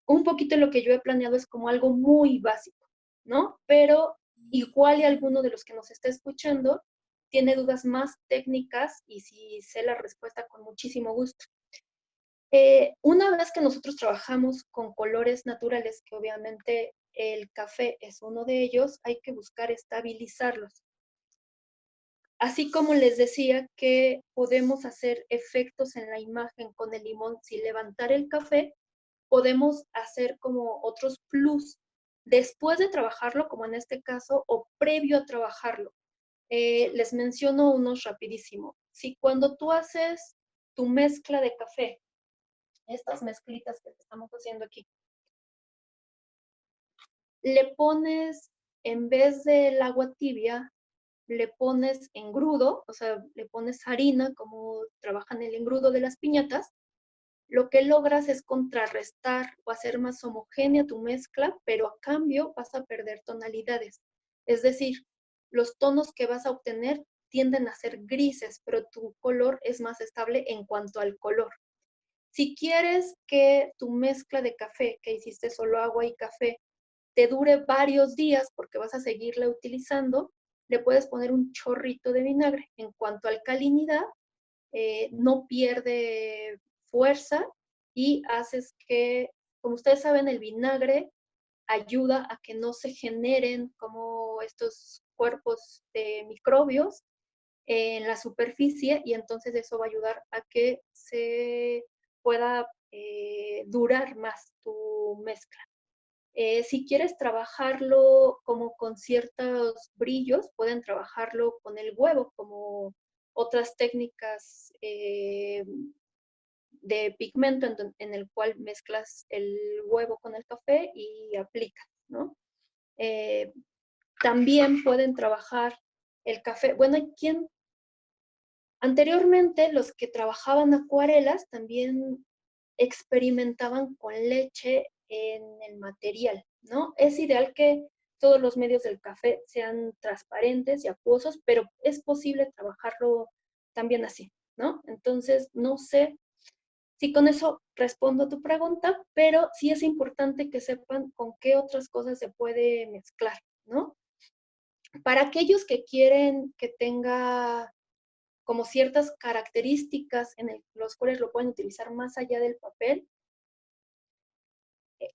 B: un poquito lo que yo he planeado es como algo muy básico, ¿no? Pero igual y alguno de los que nos está escuchando tiene dudas más técnicas y si sé la respuesta con muchísimo gusto. Una vez que nosotros trabajamos con colores naturales, que obviamente el café es uno de ellos, hay que buscar estabilizarlos. Así como les decía que podemos hacer efectos en la imagen con el limón sin levantar el café, podemos hacer como otros plus después de trabajarlo, como en este caso, o previo a trabajarlo. Les menciono unos rapidísimo. Si cuando tú haces tu mezcla de café, estas mezclitas que estamos haciendo aquí, le pones, en vez del agua tibia, le pones engrudo, o sea, le pones harina, como trabajan el engrudo de las piñatas, lo que logras es contrarrestar o hacer más homogénea tu mezcla, pero a cambio vas a perder tonalidades. Es decir, los tonos que vas a obtener tienden a ser grises, pero tu color es más estable en cuanto al color. Si quieres que tu mezcla de café, que hiciste solo agua y café, te dure varios días porque vas a seguirla utilizando, le puedes poner un chorrito de vinagre. En cuanto a alcalinidad, no pierde fuerza y haces que, como ustedes saben, el vinagre ayuda a que no se generen como estos cuerpos de microbios en la superficie y entonces eso va a ayudar a que se pueda durar más tu mezcla. Si quieres trabajarlo como con ciertos brillos, pueden trabajarlo con el huevo, como otras técnicas de pigmento en el cual mezclas el huevo con el café y aplicas, ¿no? Eh, También pueden trabajar el café. Bueno, ¿quién? Anteriormente los que trabajaban acuarelas también experimentaban con leche en el material, ¿no? Es ideal que todos los medios del café sean transparentes y acuosos, pero es posible trabajarlo también así, ¿no? Entonces, no sé si con eso respondo a tu pregunta, pero sí es importante que sepan con qué otras cosas se puede mezclar, ¿no? Para aquellos que quieren que tenga como ciertas características los cuales lo pueden utilizar más allá del papel,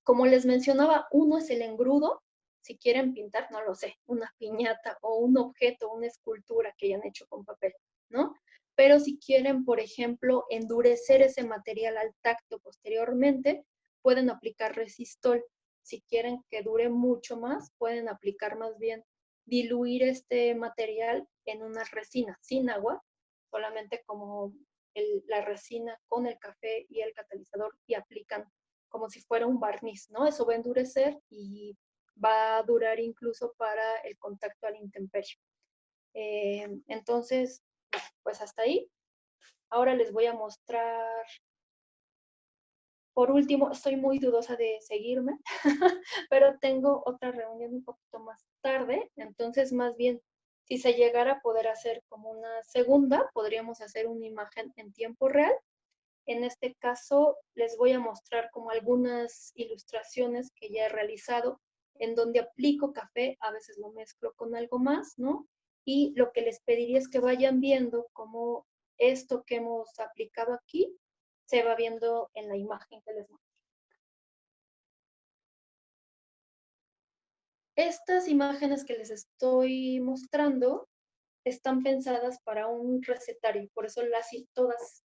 B: como les mencionaba, uno es el engrudo, si quieren pintar, no lo sé, una piñata o un objeto, una escultura que hayan hecho con papel, ¿no? Pero si quieren, por ejemplo, endurecer ese material al tacto posteriormente, pueden aplicar resistol. Si quieren que dure mucho más, pueden aplicar más bien diluir este material en una resina sin agua, solamente como la resina con el café y el catalizador y aplican como si fuera un barniz, ¿no? Eso va a endurecer y va a durar incluso para el contacto al intemperie. Entonces, pues hasta ahí. Ahora les voy a mostrar, por último, estoy muy dudosa de seguirme, pero tengo otra reunión un poquito más tarde, entonces más bien, si se llegara a poder hacer como una segunda, podríamos hacer una imagen en tiempo real. En este caso, les voy a mostrar como algunas ilustraciones que ya he realizado, en donde aplico café, a veces lo mezclo con algo más, ¿no? Y lo que les pediría es que vayan viendo cómo esto que hemos aplicado aquí se va viendo en la imagen que les muestro. Estas imágenes que les estoy mostrando están pensadas para un recetario, por eso las todas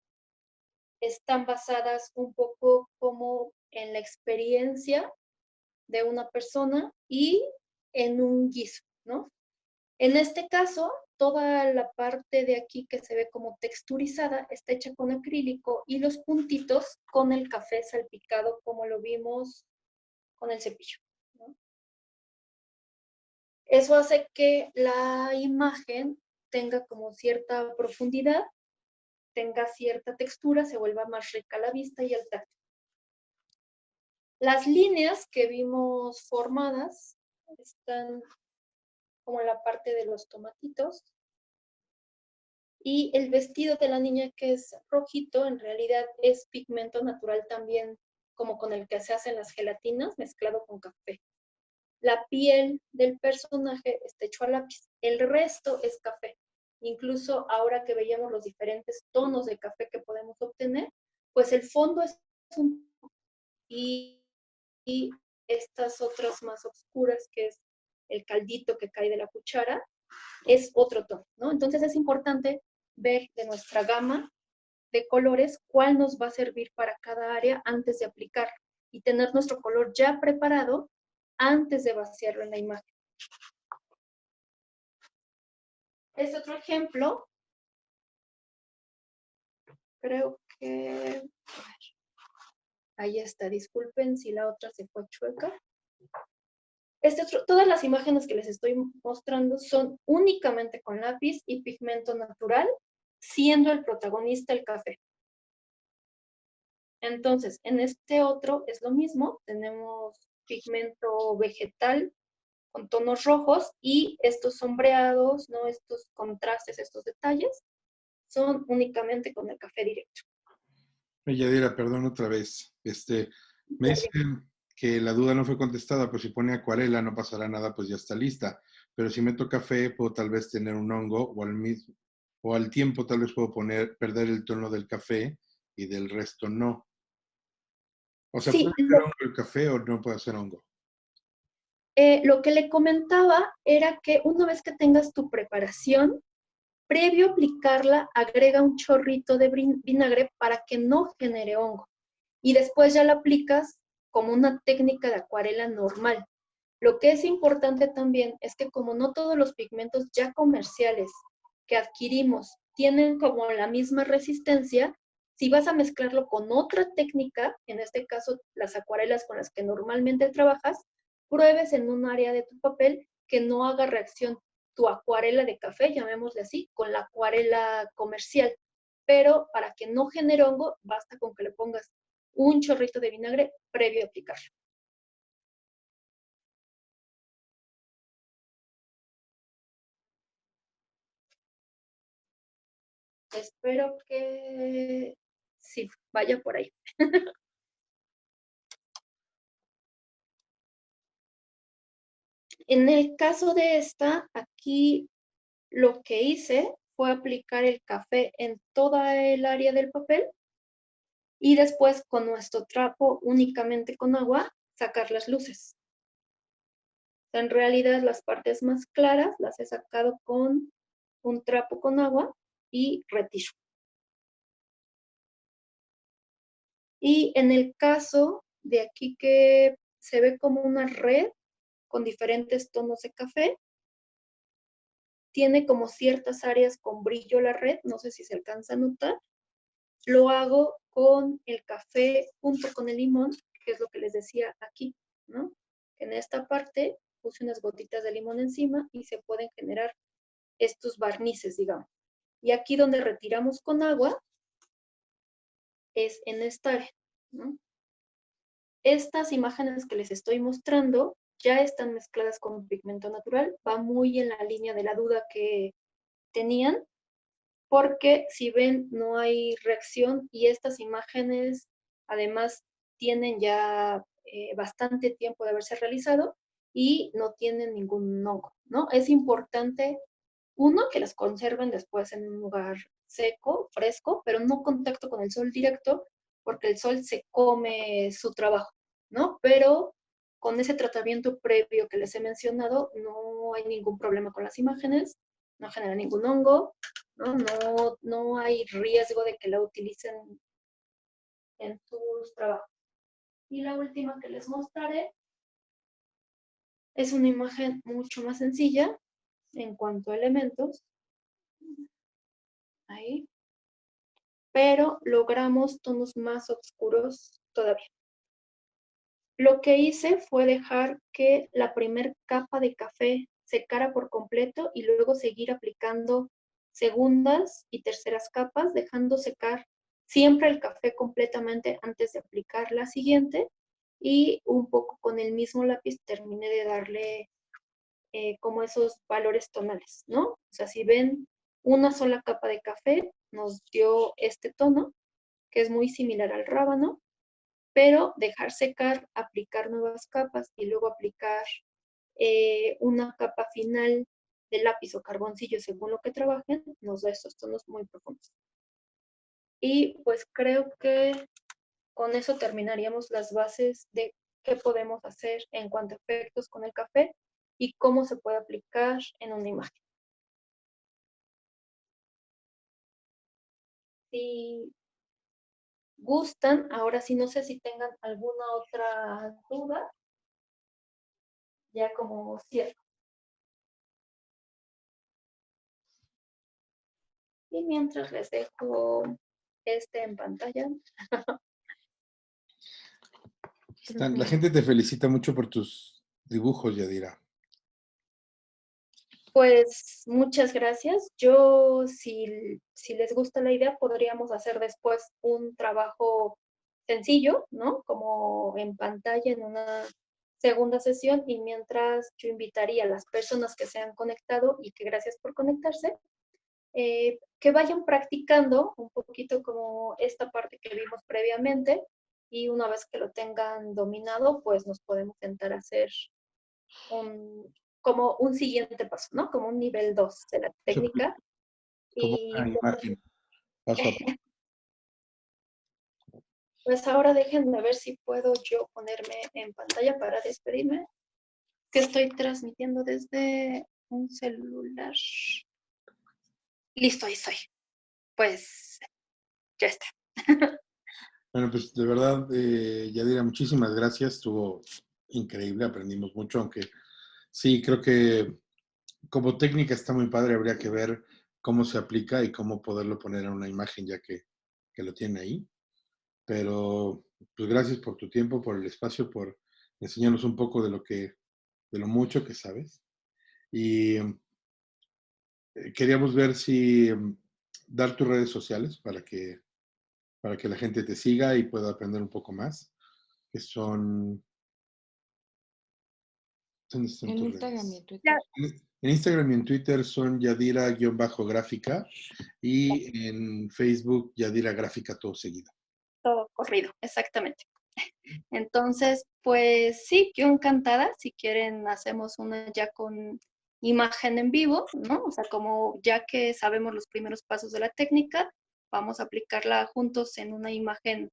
B: están basadas un poco como en la experiencia de una persona y en un guiso, ¿no? En este caso, toda la parte de aquí que se ve como texturizada está hecha con acrílico y los puntitos con el café salpicado como lo vimos con el cepillo, ¿no? Eso hace que la imagen tenga como cierta profundidad, tenga cierta textura, se vuelva más rica a la vista y al tacto. Las líneas que vimos formadas están como en la parte de los tomatitos. Y el vestido de la niña que es rojito, en realidad es pigmento natural también, como con el que se hacen las gelatinas, mezclado con café. La piel del personaje está hecho a lápiz. El resto es café. Incluso ahora que veíamos los diferentes tonos de café que podemos obtener, pues el fondo es un y estas otras más oscuras, que es el caldito que cae de la cuchara, es otro tono, ¿no? Entonces es importante ver de nuestra gama de colores cuál nos va a servir para cada área antes de aplicar y tener nuestro color ya preparado antes de vaciarlo en la imagen. Este otro ejemplo, creo que, ahí está, disculpen si la otra se fue chueca. Todas las imágenes que les estoy mostrando son únicamente con lápiz y pigmento natural, siendo el protagonista el café. Entonces, en este otro es lo mismo, tenemos pigmento vegetal con tonos rojos y estos sombreados, ¿no? Estos contrastes, estos detalles, son únicamente con el café directo.
A: Yadira, perdón otra vez. Me dicen que la duda no fue contestada, pues si pone acuarela no pasará nada, pues ya está lista. Pero si meto café, puedo tal vez tener un hongo o al tiempo tal vez puedo perder el tono del café y del resto no. O sea,
B: Sí,
A: ¿puede ser hongo el café o no puede ser hongo?
B: lo que le comentaba era que una vez que tengas tu preparación, previo a aplicarla, agrega un chorrito de vinagre para que no genere hongo. Y después ya la aplicas como una técnica de acuarela normal. Lo que es importante también es que como no todos los pigmentos ya comerciales que adquirimos tienen como la misma resistencia, si vas a mezclarlo con otra técnica, en este caso las acuarelas con las que normalmente trabajas, pruebes en un área de tu papel que no haga reacción tu acuarela de café, llamémosle así, con la acuarela comercial. Pero para que no genere hongo, basta con que le pongas un chorrito de vinagre previo a aplicarlo. Espero que sí, vaya por ahí. En el caso de esta, aquí lo que hice fue aplicar el café en toda el área del papel y después con nuestro trapo únicamente con agua sacar las luces. En realidad las partes más claras las he sacado con un trapo con agua y retiro. Y en el caso de aquí que se ve como una red con diferentes tonos de café, tiene como ciertas áreas con brillo la red, no sé si se alcanza a notar. Lo hago con el café junto con el limón, que es lo que les decía aquí, ¿no? En esta parte puse unas gotitas de limón encima y se pueden generar estos barnices, digamos. Y aquí donde retiramos con agua es en esta área, ¿no? Estas imágenes que les estoy mostrando ya están mezcladas con pigmento natural, va muy en la línea de la duda que tenían, porque si ven no hay reacción y estas imágenes además tienen ya bastante tiempo de haberse realizado y no tienen ningún hongo, ¿no? Es importante, uno, que las conserven después en un lugar seco, fresco, pero no contacto con el sol directo, porque el sol se come su trabajo, ¿no? Pero con ese tratamiento previo que les he mencionado, no hay ningún problema con las imágenes, no genera ningún hongo, ¿no? No hay riesgo de que la utilicen en sus trabajos. Y la última que les mostraré es una imagen mucho más sencilla en cuanto a elementos. Ahí. Pero logramos tonos más oscuros todavía. Lo que hice fue dejar que la primer capa de café secara por completo y luego seguir aplicando segundas y terceras capas, dejando secar siempre el café completamente antes de aplicar la siguiente y un poco con el mismo lápiz terminé de darle como esos valores tonales, ¿no? O sea, si ven una sola capa de café nos dio este tono, que es muy similar al rábano, pero dejar secar, aplicar nuevas capas y luego aplicar una capa final de lápiz o carboncillo según lo que trabajen, nos da estos tonos muy profundos. Y pues creo que con eso terminaríamos las bases de qué podemos hacer en cuanto a efectos con el café y cómo se puede aplicar en una imagen. Si gustan, ahora sí no sé si tengan alguna otra duda, ya como cierto. Y mientras les dejo en pantalla.
A: La gente te felicita mucho por tus dibujos, Yadira.
B: Pues muchas gracias. Yo, si les gusta la idea, podríamos hacer después un trabajo sencillo, ¿no? Como en pantalla en una segunda sesión y mientras yo invitaría a las personas que se han conectado y que gracias por conectarse, que vayan practicando un poquito como esta parte que vimos previamente y una vez que lo tengan dominado, pues nos podemos sentar a hacer como un siguiente paso, ¿no? Como un nivel 2 de la
A: Eso
B: técnica.
A: como
B: Y
A: una imagen, paso a paso.
B: pues ahora déjenme ver si puedo yo ponerme en pantalla para despedirme, que estoy transmitiendo desde un celular. Listo, ahí estoy. Pues ya está.
A: Bueno, pues de verdad, Yadira, muchísimas gracias. Estuvo increíble, aprendimos mucho, aunque sí, creo que como técnica está muy padre, habría que ver cómo se aplica y cómo poderlo poner en una imagen ya que lo tiene ahí. Pero pues gracias por tu tiempo, por el espacio, por enseñarnos un poco de lo mucho que sabes. Y queríamos ver si dar tus redes sociales para que la gente te siga y pueda aprender un poco más, que son, ¿dónde están
C: En
A: tus
C: Instagram y
A: redes?
C: en Twitter.
B: Ya,
A: En Instagram y en Twitter son Yadira-gráfica y en Facebook Yadira Gráfica todo seguido.
B: todo corrido, exactamente. Entonces, pues sí, yo encantada. Si quieren, hacemos una ya con imagen en vivo, ¿no? O sea, como ya que sabemos los primeros pasos de la técnica, vamos a aplicarla juntos en una imagen,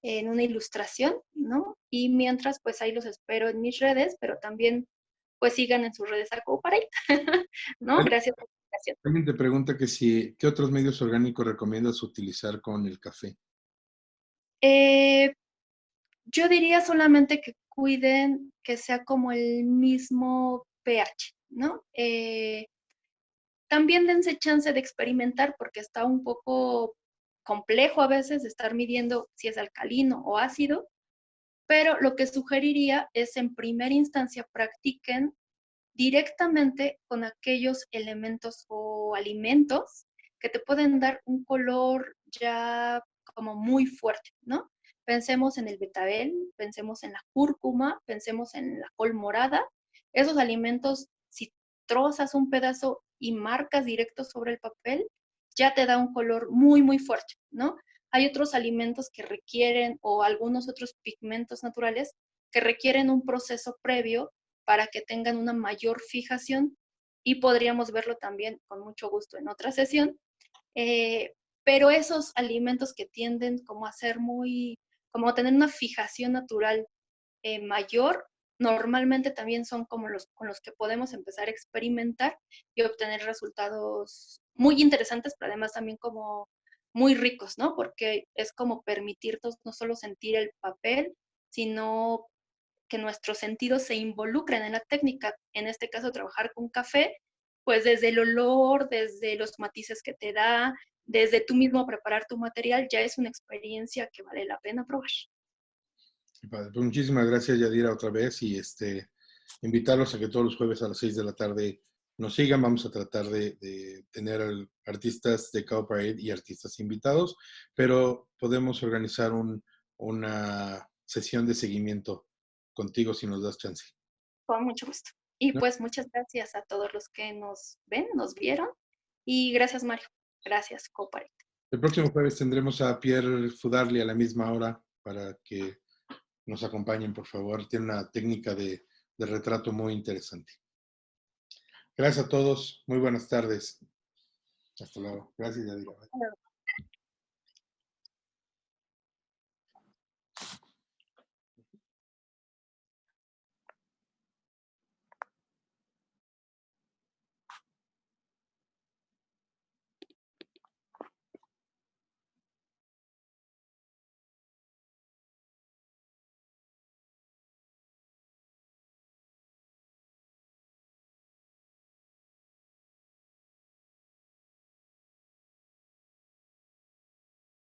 B: en una ilustración, ¿no? Y mientras, pues ahí los espero en mis redes, pero también, pues sigan en sus redes a Cooperate, ¿no? Gracias por la invitación.
A: Alguien te pregunta que si, ¿qué otros medios orgánicos recomiendas utilizar con el café?
B: Eh, yo diría solamente que cuiden que sea como el mismo pH, ¿no? También dense chance de experimentar porque está un poco complejo a veces estar midiendo si es alcalino o ácido, pero lo que sugeriría es en primera instancia practiquen directamente con aquellos elementos o alimentos que te pueden dar un color ya como muy fuerte, ¿no? Pensemos en el betabel, pensemos en la cúrcuma, pensemos en la col morada. Esos alimentos, si trozas un pedazo y marcas directo sobre el papel, ya te da un color muy, muy fuerte, ¿no? Hay otros alimentos que requieren, o algunos otros pigmentos naturales, que requieren un proceso previo para que tengan una mayor fijación y podríamos verlo también con mucho gusto en otra sesión. Pero esos alimentos que tienden como a ser muy, como a tener una fijación natural mayor, normalmente también son como los con los que podemos empezar a experimentar y obtener resultados muy interesantes, pero además también como muy ricos, ¿no? Porque es como permitirnos no solo sentir el papel, sino que nuestros sentidos se involucren en la técnica, en este caso trabajar con café, pues desde el olor, desde los matices que te da, desde tú mismo preparar tu material, ya es una experiencia que vale la pena probar.
A: Pues muchísimas gracias, Yadira, otra vez y invitarlos a que todos los jueves a las 6 de la tarde nos sigan. Vamos a tratar de tener artistas de Cowparade y artistas invitados, pero podemos organizar una sesión de seguimiento contigo si nos das chance.
B: Con mucho gusto. Y
A: ¿No?
B: pues muchas gracias a todos los que nos ven, nos vieron. Y gracias, Mario. Gracias, Coparate.
A: El próximo jueves tendremos a Pierre Fudarli a la misma hora para que nos acompañen, por favor. Tiene una técnica de retrato muy interesante. Gracias a todos. Muy buenas tardes. Hasta luego. Gracias, Yadira.